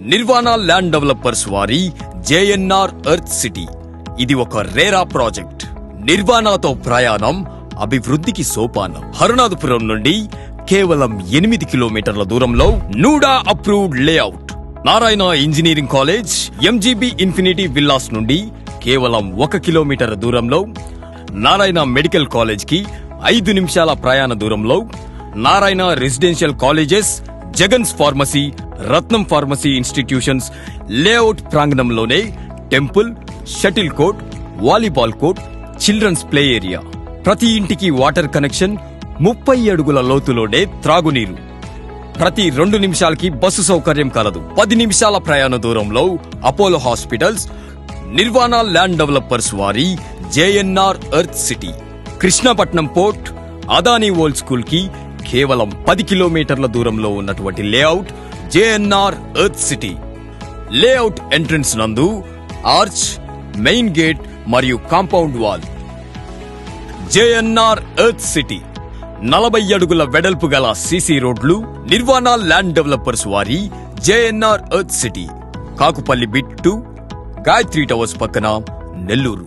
నిర్వాణ land developers వారి JNR earth city. ఇది ఒక రేరా ప్రాజెక్ట్. నిర్వాణతో ప్రయాణం అభివృద్ధికి సోపానం. హరునాథపురం నుండి కేవలం 8 కిలోమీటర్ల దూరంలో NUDA approved layout. Narayana engineering college, MGB infinity villas నుండి కేవలం 1 కిలోమీటర్ దూరంలో, నారాయణ మెడికల్ కాలేజ్ కి 5 నిమిషాల ప్రయాణ దూరంలో, Narayana residential colleges, Jagan's pharmacy, Ratnam pharmacy institutions layout ప్రాంగణంలోనే temple, shuttle court, volleyball court, children's play area. ప్రతి ఇంటికి వాటర్ కనెక్షన్, 30 అడుగుల లోతులోనే త్రాగునీరు. ప్రతి 2 నిమిషాలకి బస్సు సౌకర్యం కలదు. 10 నిమిషాల ప్రయాణ దూరంలో అపోలో హాస్పిటల్స్. నిర్వాణ ల్యాండ్ డెవలపర్స్ వారి JNR earth city. Krishnapatnam port, Adani world school కి కేవలం 10 కిలోమీటర్ల దూరంలో ఉన్నటువంటి layout JNR earth city. Layout entrance నందు ఆర్చ్, మెయిన్ గేట్ మరియు compound wall. JNR earth city 40 అడుగుల వెడల్పు గల సీసీ రోడ్లు. నిర్వాణ ల్యాండ్ డెవలపర్స్ వారి JNR earth city. Kakupalli bit 2, Gayatri towers పక్కన, నెల్లూరు.